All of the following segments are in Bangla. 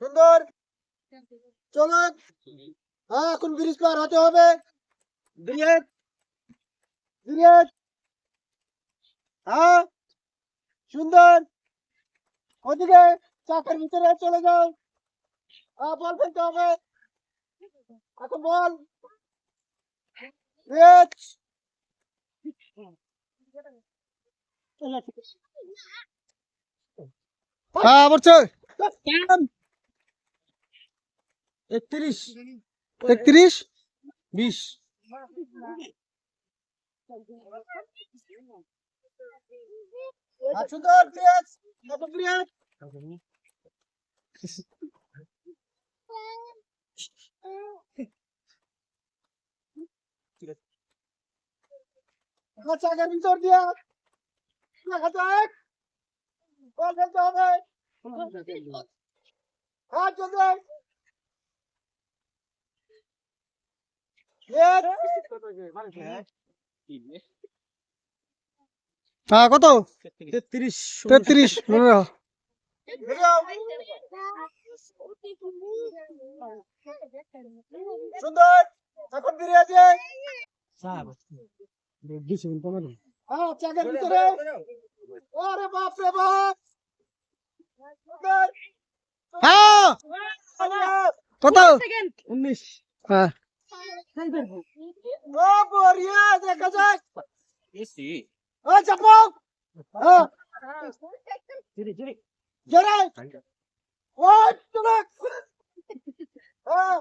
সুন্দর। চলো। হ্যাঁ, এখন ব্রিজ পার হতে হবে। Bridge, bridge. হ্যাঁ, সুন্দর। ওদিকে চাকার ভিতরে চলে যাও। বল ফেলতে হবে। এখন বল। ব্রিজ। হ্যাঁ, বলছে 31, 31, 20। সুন্দর। ব্রিজ, কত ব্রিজ? চাকার ভিতর দিয়া দেখা যাক। বল ফেলতে হবে। হ্যাঁ, চলবে। হ্যাঁ, কত? 33, 33। সুন্দর। এখন বেরিয়ে আছে। হ্যাঁ, চাকার ভিতরে। ওরে বাপ রে বাপ। সুন্দর। হ্যাঁ, কত? 19। হ্যাঁ, ও বড়িয়া, দেখা যাক। ও চাপো। হ্যাঁ, জোরে। ও চলো। হ্যাঁ,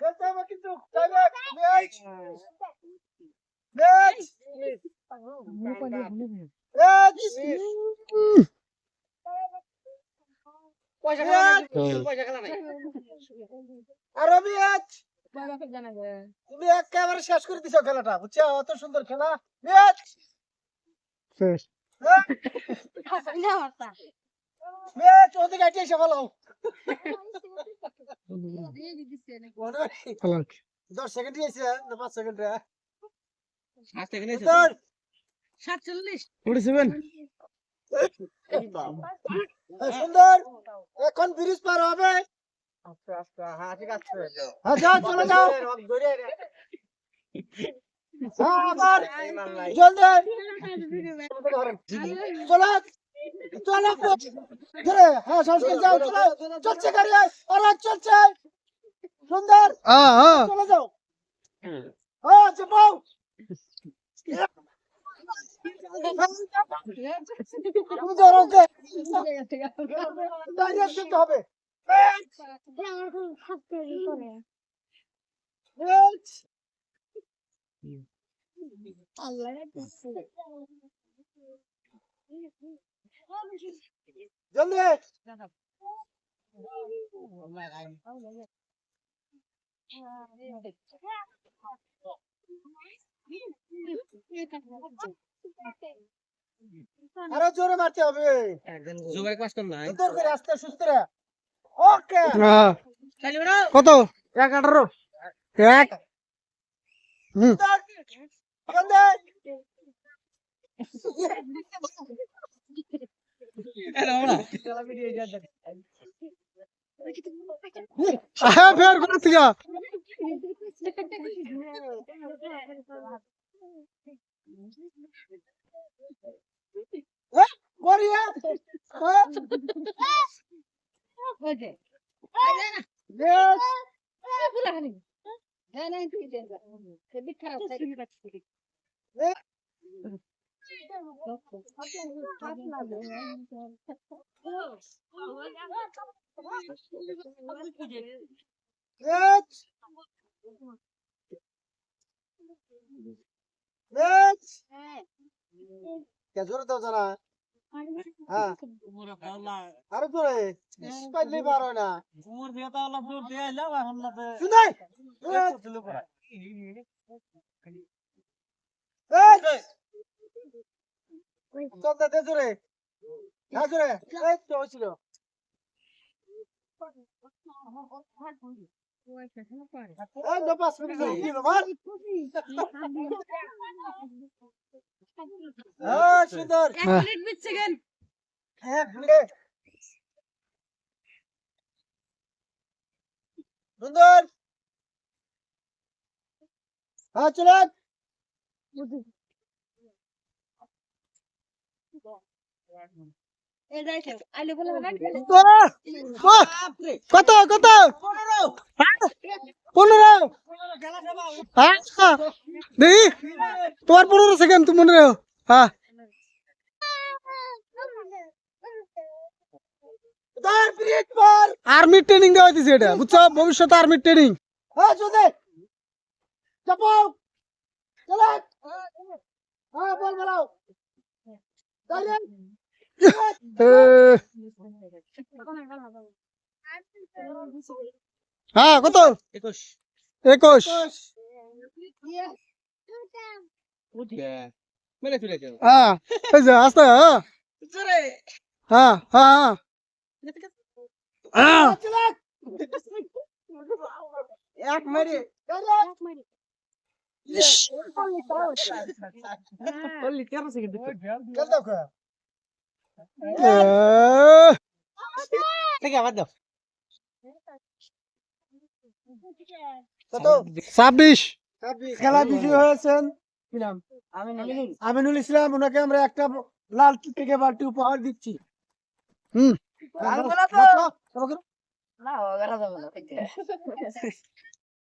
খেলতে হবে কিন্তু। যাবে। Match, match, match. আরো ম্যাচ। তুমি একেবারে শেষ করে দিছো খেলাটা, বুঝছো? অত সুন্দর খেলা। ম্যাচ শেষ। ম্যাচ ওদিকে আইতে এসে ফেলাও। 10 সেকেন্ড দিয়েছে না 5 সেকেন্ড রে? 7 সেকেন্ড দিয়েছে। 47, 47। সুন্দর। এখন ব্রিজ পার হবে। আস্তে আস্তে। হ্যাঁ, ঠিক আছে। হ্যাঁ, যাও, চলে যাও। হ্যাঁ, আবার জলদি। চলো, চলো। ধরে, হ্যাঁ, সংস্কার যাও, চলো। চলছে গাড়ি, ওরা চলছে। সুন্দর। চলে যাও। হ্যাঁ, চাপাও। তুমি যাও, ওকে। দাঁড়িয়ে যেতে হবে। জলদি। আরো জোরে মারতে হবে। জোরে কাজ কর না। সুন্দর করে আস্তে সুস্থ রে। ওকে। কত? 18। 1। হুম। হ্যাঁ, ফের ঘুরে থেকে। বড়িয়া। জোরে দাও জানা। হ্যাঁ, আরো জোরে। পাইলে বার হয় না। শুনে। চলতে দে জোরে। হ্যাঁ, জোরে। এই তো হয়েছিল। এই তো 5 মিনিট হয়ে গেল আমার। হ্যাঁ, সুন্দর। 1 মিনিট 20 সেকেন্ড। 1 মিনিট। সুন্দর হ্যাঁ চলেন কত কত 15 হ্যাঁ দেখি তোমার 15 সেকেন্ড তুমি মনে রাখো হ্যাঁ আর্মি ট্রেনিং দেওয়া হইতেছে এটা বুঝছো ভবিষ্যতে আর্মি ট্রেনিং হ্যাঁ চলে চাপো চলে হ্যাঁ বল বলাও হ্যাঁ কত 21 হ্যাঁ এই যে আস্তে হ্যাঁ হ্যাঁ হ্যাঁ এক মেরে কত 26 খেলা বিজয়ী হয়েছেন কি নাম আমিনুল ইসলাম ওনাকে আমরা একটা লাল থেকে বালতি উপহার দিচ্ছি হুম